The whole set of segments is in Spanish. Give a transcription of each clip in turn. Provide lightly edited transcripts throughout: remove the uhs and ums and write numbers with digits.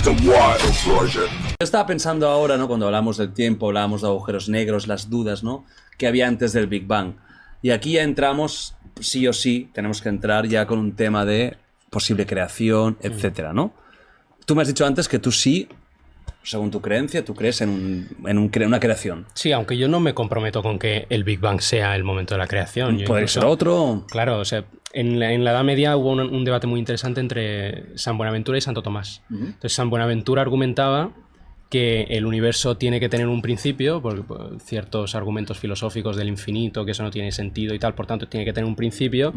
Yo estaba pensando ahora, ¿no? Cuando hablamos del tiempo, hablábamos de agujeros negros, las dudas, ¿no? Que había antes del Big Bang. Y aquí ya entramos, sí o sí, tenemos que entrar ya con un tema de posible creación, etcétera, ¿no? Tú me has dicho antes que tú sí, según tu creencia, tú crees en una creación. Sí, aunque yo no me comprometo con que el Big Bang sea el momento de la creación. Puede ser otro. Claro, o sea, en la Edad Media hubo un debate muy interesante entre San Buenaventura y Santo Tomás. Entonces, San Buenaventura argumentaba que el universo tiene que tener un principio, por ciertos argumentos filosóficos del infinito, que eso no tiene sentido y tal, por tanto tiene que tener un principio,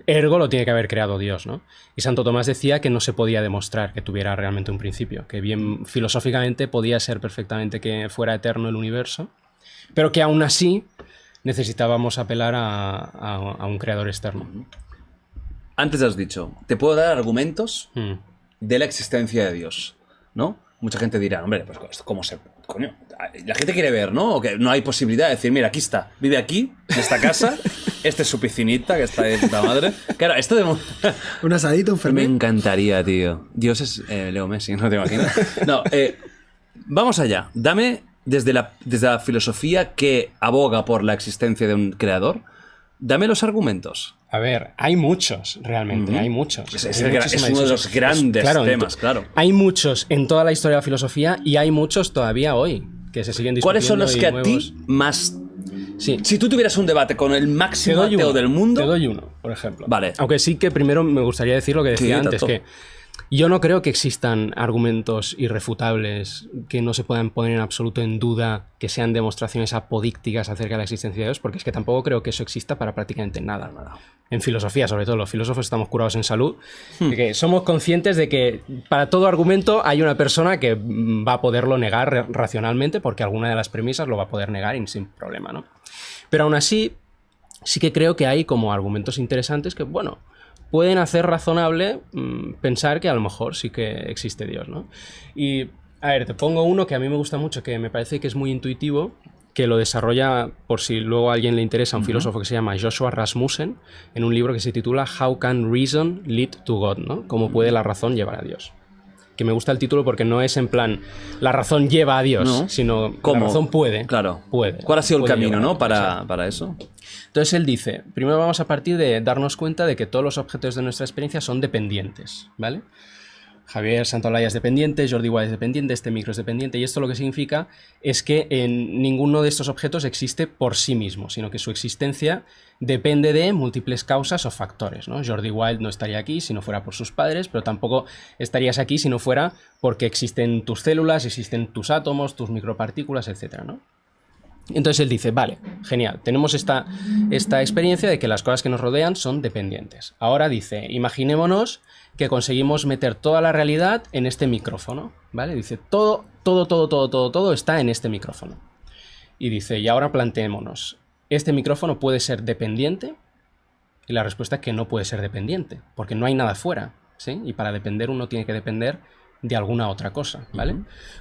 ergo lo tiene que haber creado Dios, ¿no? Y Santo Tomás decía que no se podía demostrar que tuviera realmente un principio, que bien filosóficamente podía ser perfectamente que fuera eterno el universo, pero que aún así necesitábamos apelar a un creador externo. Antes has dicho, te puedo dar argumentos de la existencia de Dios, ¿no? Mucha gente dirá, hombre, pues ¿cómo se...? Coño, la gente quiere ver, ¿no? O que no hay posibilidad de decir, mira, aquí está, vive aquí, en esta casa, esta es su piscinita, que está de puta madre. Claro, esto de... Un asadito, un Me fermín. encantaría, tío. Dios es Leo Messi, no te imaginas. No, vamos allá. Dame, desde la filosofía que aboga por la existencia de un creador, dame los argumentos. A ver, hay muchos, realmente, hay muchos. Es uno de los grandes temas, claro. Hay muchos en toda la historia de la filosofía y hay muchos todavía hoy que se siguen discutiendo. ¿Cuáles son los que a nuevos... ti más... Sí. Si tú tuvieras un debate con el máximo ateo del mundo... Te doy uno, por ejemplo. Vale. Aunque sí que primero me gustaría decir lo que decía antes, tanto. que yo no creo que existan argumentos irrefutables que no se puedan poner en absoluto en duda, que sean demostraciones apodícticas acerca de la existencia de Dios, porque es que tampoco creo que eso exista para prácticamente nada. En filosofía, sobre todo, los filósofos estamos curados en salud, de que somos conscientes de que para todo argumento hay una persona que va a poderlo negar racionalmente, porque alguna de las premisas lo va a poder negar y sin problema, ¿no? Pero aún así, sí que creo que hay como argumentos interesantes que, bueno, pueden hacer razonable pensar que a lo mejor sí que existe Dios, ¿no? Y, a ver, te pongo uno que a mí me gusta mucho, que me parece que es muy intuitivo, que lo desarrolla, por si luego a alguien le interesa, un filósofo que se llama Joshua Rasmussen, en un libro que se titula How Can Reason Lead to God, ¿no? ¿Cómo puede la razón llevar a Dios? Que me gusta el título porque no es en plan la razón lleva a Dios, no, sino ¿cómo? La razón puede. Claro. Puede. ¿Cuál ha sido el camino, llevar, ¿no? Para eso. Entonces él dice, primero vamos a partir de darnos cuenta de que todos los objetos de nuestra experiencia son dependientes, ¿vale? Javier Santolaya es dependiente, Jordi Wild es dependiente, este micro es dependiente, y esto lo que significa es que ninguno de estos objetos existe por sí mismo, sino que su existencia depende de múltiples causas o factores, ¿no? Jordi Wild no estaría aquí si no fuera por sus padres, pero tampoco estarías aquí si no fuera porque existen tus células, existen tus átomos, tus micropartículas, etcétera, ¿no? Entonces él dice, vale, genial, tenemos esta experiencia de que las cosas que nos rodean son dependientes. Ahora dice, imaginémonos que conseguimos meter toda la realidad en este micrófono, ¿vale? Dice, todo está en este micrófono. Y dice, y ahora planteémonos, ¿este micrófono puede ser dependiente? Y la respuesta es que no puede ser dependiente, porque no hay nada fuera, ¿sí? Y para depender uno tiene que depender de alguna otra cosa, ¿vale?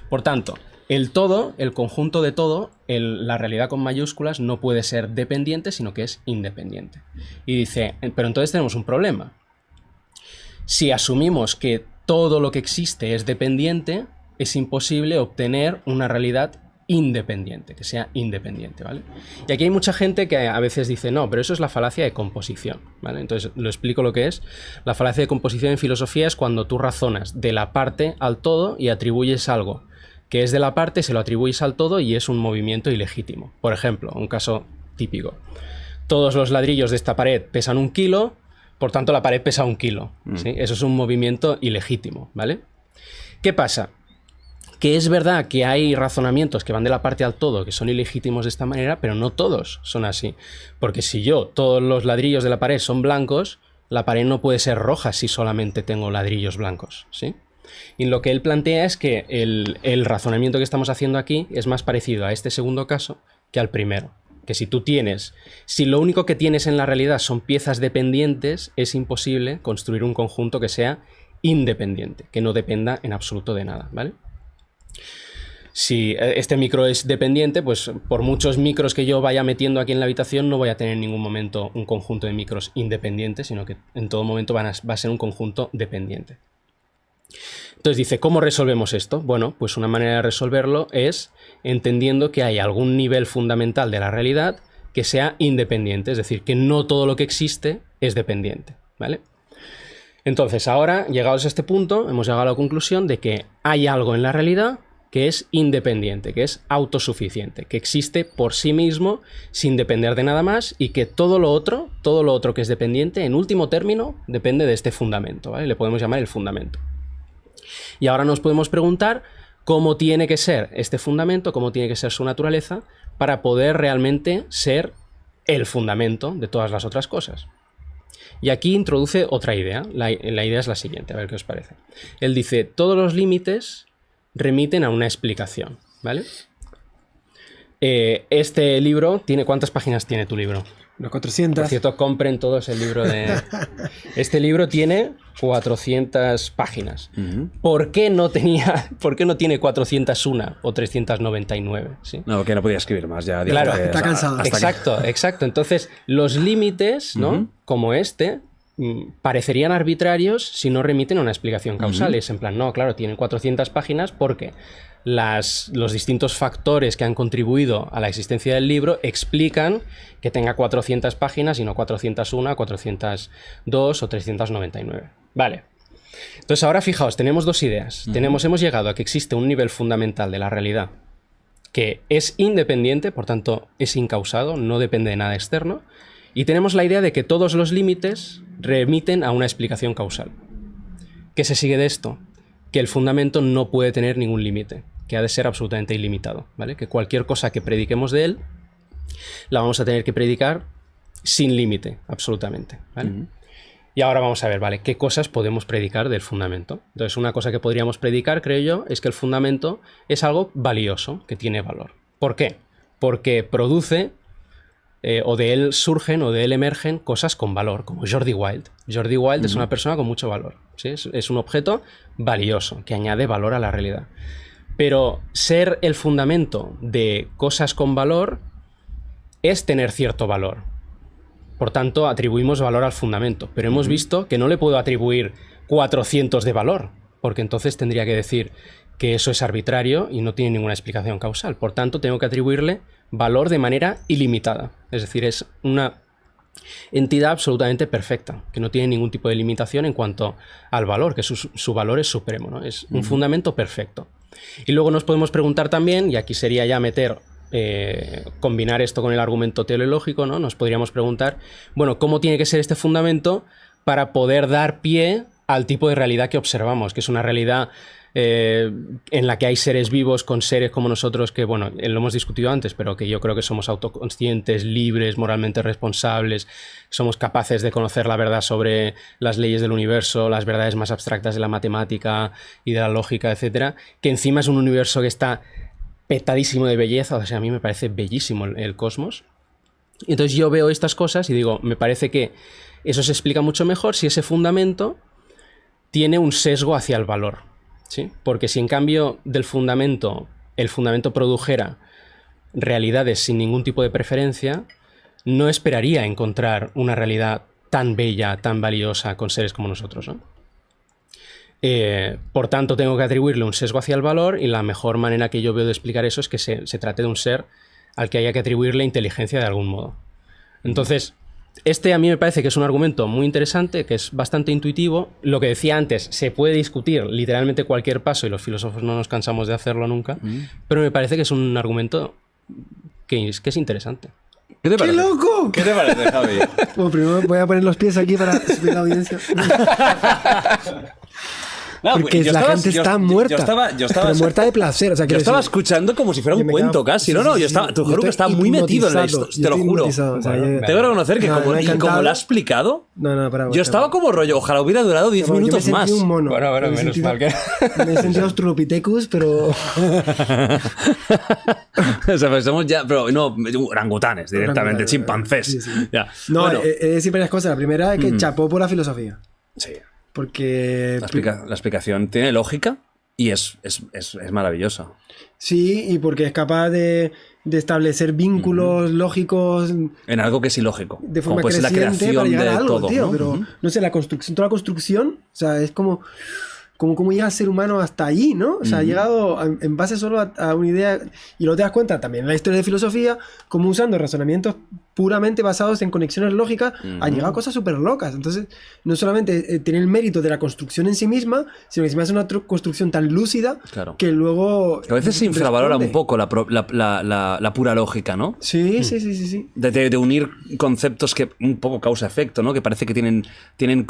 Por tanto, el todo, el conjunto de todo, la realidad con mayúsculas no puede ser dependiente, sino que es independiente. Y dice, pero entonces tenemos un problema. Si asumimos que todo lo que existe es dependiente, es imposible obtener una realidad independiente, que sea independiente, ¿vale? Y aquí hay mucha gente que a veces dice, no, pero eso es la falacia de composición, ¿vale? Entonces, lo explico lo que es. La falacia de composición en filosofía es cuando tú razonas de la parte al todo y atribuyes algo que es de la parte, se lo atribuyes al todo y es un movimiento ilegítimo. Por ejemplo, un caso típico. Todos los ladrillos de esta pared pesan 1 kilo, por tanto la pared pesa 1 kilo, ¿sí? Eso es un movimiento ilegítimo, ¿vale? ¿Qué pasa? Que es verdad que hay razonamientos que van de la parte al todo que son ilegítimos de esta manera, pero no todos son así. Porque si todos los ladrillos de la pared son blancos, la pared no puede ser roja si solamente tengo ladrillos blancos, ¿sí? Y lo que él plantea es que el razonamiento que estamos haciendo aquí es más parecido a este segundo caso que al primero. Que si lo único que tienes en la realidad son piezas dependientes, es imposible construir un conjunto que sea independiente, que no dependa en absoluto de nada, ¿vale? Si este micro es dependiente, pues por muchos micros que yo vaya metiendo aquí en la habitación no voy a tener en ningún momento un conjunto de micros independientes, sino que en todo momento va a ser un conjunto dependiente. Entonces dice, ¿cómo resolvemos esto? Bueno, pues una manera de resolverlo es entendiendo que hay algún nivel fundamental de la realidad que sea independiente, es decir, que no todo lo que existe es dependiente, ¿vale? Entonces, ahora, llegados a este punto, hemos llegado a la conclusión de que hay algo en la realidad que es independiente, que es autosuficiente, que existe por sí mismo sin depender de nada más y que todo lo otro que es dependiente, en último término, depende de este fundamento, ¿vale? Le podemos llamar el fundamento. Y ahora nos podemos preguntar cómo tiene que ser este fundamento, cómo tiene que ser su naturaleza para poder realmente ser el fundamento de todas las otras cosas. Y aquí introduce otra idea. La idea es la siguiente, a ver qué os parece. Él dice, todos los límites remiten a una explicación, ¿vale? Este libro tiene... ¿Cuántas páginas tiene tu libro? Unas 400. Por cierto, compren todos el libro de... Este libro tiene 400 páginas. ¿Por qué no tiene 401 o 399? ¿Sí? No, porque no podía escribir más ya. Claro, está cansado. Exacto. Entonces, los límites, ¿no? Como este, parecerían arbitrarios si no remiten a una explicación causal. Es en plan, no, claro, tienen 400 páginas porque los distintos factores que han contribuido a la existencia del libro explican que tenga 400 páginas y no 401, 402 o 399. Vale. Entonces ahora fijaos, tenemos dos ideas. Hemos llegado a que existe un nivel fundamental de la realidad que es independiente, por tanto es incausado, no depende de nada externo. Y tenemos la idea de que todos los límites remiten a una explicación causal. ¿Qué se sigue de esto? Que el fundamento no puede tener ningún límite, que ha de ser absolutamente ilimitado, ¿vale? Que cualquier cosa que prediquemos de él la vamos a tener que predicar sin límite, absolutamente, ¿vale? Y ahora vamos a ver, ¿vale? ¿Qué cosas podemos predicar del fundamento? Entonces, una cosa que podríamos predicar, creo yo, es que el fundamento es algo valioso, que tiene valor. ¿Por qué? Porque produce... o de él surgen o de él emergen cosas con valor, como Jordi Wild. Jordi Wild es una persona con mucho valor, ¿sí? Es un objeto valioso, que añade valor a la realidad. Pero ser el fundamento de cosas con valor es tener cierto valor. Por tanto, atribuimos valor al fundamento. Pero hemos visto que no le puedo atribuir 400 de valor, porque entonces tendría que decir que eso es arbitrario y no tiene ninguna explicación causal. Por tanto, tengo que atribuirle valor de manera ilimitada. Es decir, es una entidad absolutamente perfecta, que no tiene ningún tipo de limitación en cuanto al valor, que su valor es supremo, ¿no? Es un fundamento perfecto. Y luego nos podemos preguntar también, y aquí sería ya combinar esto con el argumento teleológico, ¿no? Nos podríamos preguntar, bueno, ¿cómo tiene que ser este fundamento para poder dar pie al tipo de realidad que observamos? Que es una realidad en la que hay seres vivos con seres como nosotros que, bueno, lo hemos discutido antes, pero que yo creo que somos autoconscientes, libres, moralmente responsables, somos capaces de conocer la verdad sobre las leyes del universo, las verdades más abstractas de la matemática y de la lógica, etcétera, que encima es un universo que está petadísimo de belleza. O sea, a mí me parece bellísimo el cosmos. Y entonces yo veo estas cosas y digo, me parece que eso se explica mucho mejor si ese fundamento tiene un sesgo hacia el valor, ¿sí? Porque si en cambio el fundamento produjera realidades sin ningún tipo de preferencia, no esperaría encontrar una realidad tan bella, tan valiosa con seres como nosotros, ¿no? Por tanto, tengo que atribuirle un sesgo hacia el valor y la mejor manera que yo veo de explicar eso es que se trate de un ser al que haya que atribuirle inteligencia de algún modo. Entonces, a mí me parece que es un argumento muy interesante, que es bastante intuitivo. Lo que decía antes, se puede discutir literalmente cualquier paso y los filósofos no nos cansamos de hacerlo nunca, pero me parece que es un argumento que es interesante. ¿Qué te parece? ¡Qué loco! ¿Qué te parece, Javi? Bueno, primero voy a poner los pies aquí para subir la audiencia. No, porque la gente está muerta. Yo estaba pero muerta de placer. O sea, yo estaba escuchando como si fuera un cuento casi. No, yo estaba, te juro que estaba muy metido en esto. Te lo juro. O sea, tengo que reconocer que como lo ha explicado, yo estaba como rollo, ojalá hubiera durado 10 minutos más. Un mono. Bueno, menos mal que... Me he sentido Australopithecus, pero... O sea, pues somos ya, pero no, orangutanes directamente, chimpancés. Sí. Ya. No, Bueno. decir varias cosas. La primera es que chapó por la filosofía. Sí. Porque... La explicación tiene lógica y es maravillosa. Sí, y porque es capaz de establecer vínculos lógicos en algo que es ilógico. De forma como creciente la creación para llegar de a algo, todo, tío. ¿no? Pero no sé, la construcción, toda la construcción, o sea, es como cómo llega el ser humano hasta allí, ¿no? O sea, ha llegado en base solo a una idea, y luego te das cuenta también en la historia de filosofía, como usando razonamientos puramente basados en conexiones lógicas, han llegado a cosas súper locas. Entonces, no solamente tiene el mérito de la construcción en sí misma, sino que encima es una construcción tan lúcida que luego... Que a veces se infravalora un poco la pura lógica, ¿no? Sí. De unir conceptos que un poco causa-efecto, ¿no? Que parece que tienen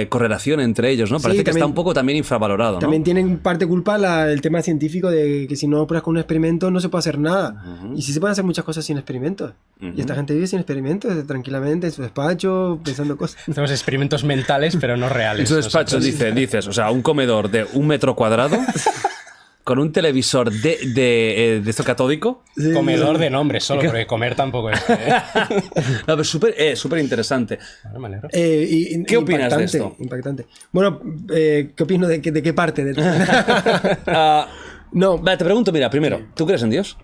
correlación entre ellos, ¿no? Parece que está un poco también infravalorado, ¿no? También tiene en parte culpa el tema científico de que si no pruebas con un experimento no se puede hacer nada. Y sí se pueden hacer muchas cosas sin experimentos. Y esta gente vive sin experimentos, tranquilamente en su despacho, pensando cosas. Hacemos experimentos mentales, pero no reales. En su despacho dices, o sea, un comedor de 1 metro cuadrado con un televisor de esto catódico. Sí, comedor de nombre solo, porque comer tampoco es. No, pero súper interesante. ¿Qué opinas de esto? Impactante. Bueno, ¿qué opino de qué parte? No. Vale, te pregunto, mira, primero, ¿tú crees en Dios?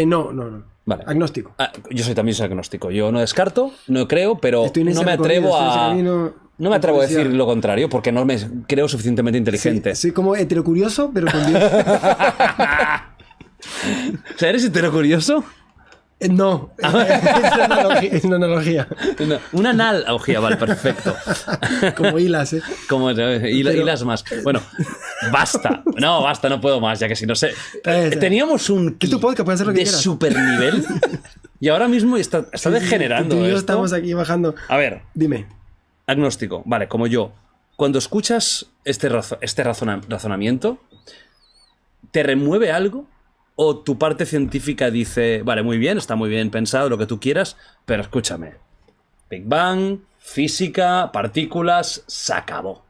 No. Vale. Agnóstico. Yo también soy agnóstico. Yo no descarto, no creo, pero no me atrevo a... No me atrevo a decir lo contrario, porque no me creo suficientemente inteligente. Soy como heterocurioso, pero con Dios. O sea, ¿eres heterocurioso? No, es una analogía. Una analogía, vale, perfecto. Como hilas, ¿eh? Como hilas más. Bueno, basta. No, basta, no puedo más, ya que si no sé. Teníamos un ¿Qué tu podcast? Puedes hacer lo que de quieras. super nivel y ahora mismo está degenerando. Tú y yo esto. estamos aquí bajando. A ver. Dime. Agnóstico, vale, como yo. Cuando escuchas este razonamiento, ¿te remueve algo? ¿O tu parte científica dice, vale, muy bien, está muy bien pensado, lo que tú quieras, pero escúchame, Big Bang, física, partículas, se acabó?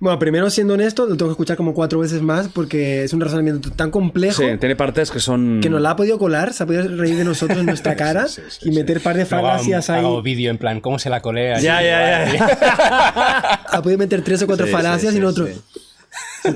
Bueno, primero, siendo honesto, lo tengo que escuchar como 4 veces más porque es un razonamiento tan complejo. Sí, tiene partes que son... Que nos la ha podido colar, se ha podido reír de nosotros en nuestra cara y meter par de falacias ahí. Hago vídeo en plan, ¿cómo se la colea? Ya. Ha podido meter 3 o 4 falacias y nosotros...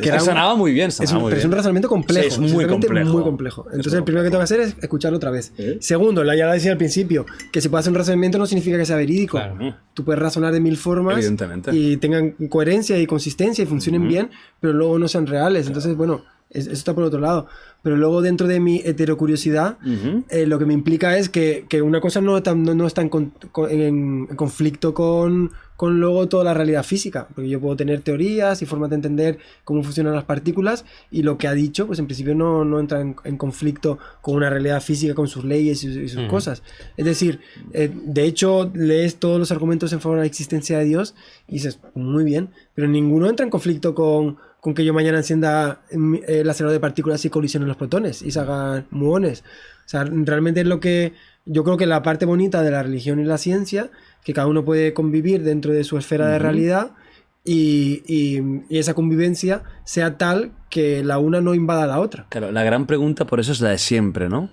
Que sonaba muy bien, pero es un razonamiento complejo. Sí, es muy complejo. Entonces, el primero que tengo que hacer es escucharlo otra vez. Segundo, ya lo decía al principio, que si puedes hacer un razonamiento no significa que sea verídico. Claro. Tú puedes razonar de 1000 formas Evidentemente. y tengan coherencia y consistencia y funcionen bien, pero luego no sean reales. Entonces, bueno, eso está por otro lado. Pero luego, dentro de mi heterocuriosidad, lo que me implica es que una cosa no está en conflicto con luego toda la realidad física, porque yo puedo tener teorías y formas de entender cómo funcionan las partículas, y lo que ha dicho, pues en principio no entra en conflicto con una realidad física, con sus leyes y sus cosas. Es decir, de hecho, lees todos los argumentos en favor de la existencia de Dios y dices, muy bien, pero ninguno entra en conflicto con que yo mañana encienda el acelerador de partículas y colisionen los protones y se hagan muones. O sea, realmente es lo que... Yo creo que la parte bonita de la religión y la ciencia, que cada uno puede convivir dentro de su esfera de realidad y esa convivencia sea tal que la una no invada a la otra. Claro, la gran pregunta por eso es la de siempre, ¿no?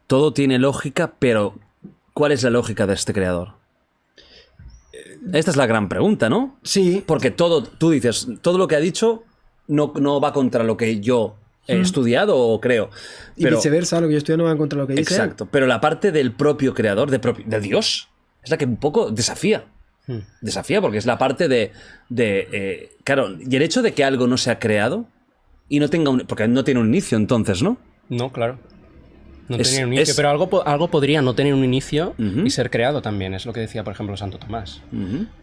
Todo tiene lógica, pero ¿cuál es la lógica de este creador? Esta es la gran pregunta, ¿no? Sí. Porque tú dices, todo lo que ha dicho no va contra lo que yo he estudiado o creo. Y viceversa, lo que yo estudio no va en contra de lo que dice. Exacto, pero la parte del propio creador, de Dios, es la que un poco desafía. Desafía porque es la parte claro, y el hecho de que algo no se ha creado y no tenga porque no tiene un inicio entonces, ¿no? No, claro. No tenía un inicio, pero algo podría no tener un inicio y ser creado también. Es lo que decía, por ejemplo, Santo Tomás.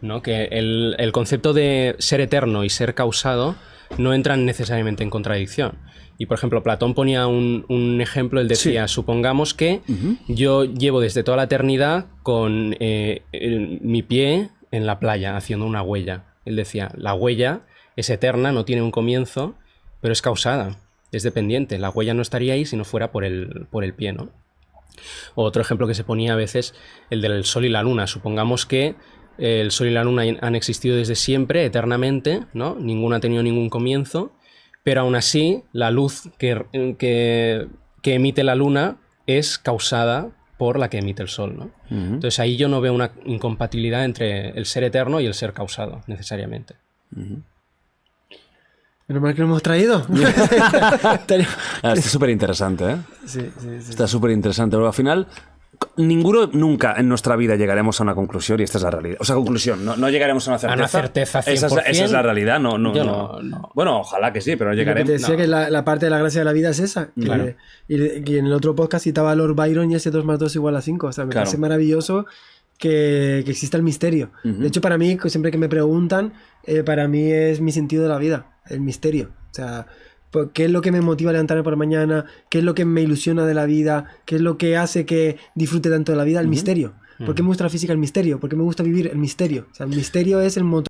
¿No? Que el concepto de ser eterno y ser causado no entran necesariamente en contradicción. Y, por ejemplo, Platón ponía un ejemplo, él decía, supongamos que yo llevo desde toda la eternidad con mi pie en la playa, haciendo una huella. Él decía, la huella es eterna, no tiene un comienzo, pero es causada, es dependiente. La huella no estaría ahí si no fuera por el pie, ¿no? Otro ejemplo que se ponía a veces, el del sol y la luna. Supongamos que el sol y la luna han existido desde siempre, eternamente, ¿no? Ninguno ha tenido ningún comienzo, pero aún así la luz que emite la luna es causada por la que emite el sol, ¿no? Entonces ahí yo no veo una incompatibilidad entre el ser eterno y el ser causado, necesariamente. Menos mal que lo hemos traído. Está súper interesante, ¿eh? Sí. Está súper interesante. Pero al final, ninguno nunca en nuestra vida llegaremos a una conclusión y esta es la realidad. O sea, conclusión, no llegaremos a una certeza. A una certeza 100%. Esa es la realidad, no. Yo no. Bueno, ojalá que sí, pero no Lo que llegaremos. te decía que la parte de la gracia de la vida es esa. Claro. Y en el otro podcast citaba a Lord Byron y ese 2 más 2 igual a 5. O sea, me parece maravilloso que exista el misterio. De hecho, para mí, siempre que me preguntan, para mí es mi sentido de la vida, el misterio. O sea, ¿qué es lo que me motiva a levantarme por la mañana? ¿Qué es lo que me ilusiona de la vida? ¿Qué es lo que hace que disfrute tanto de la vida? El misterio. ¿Por qué me gusta la física? El misterio. ¿Por qué me gusta vivir? El misterio. O sea, el misterio es el motor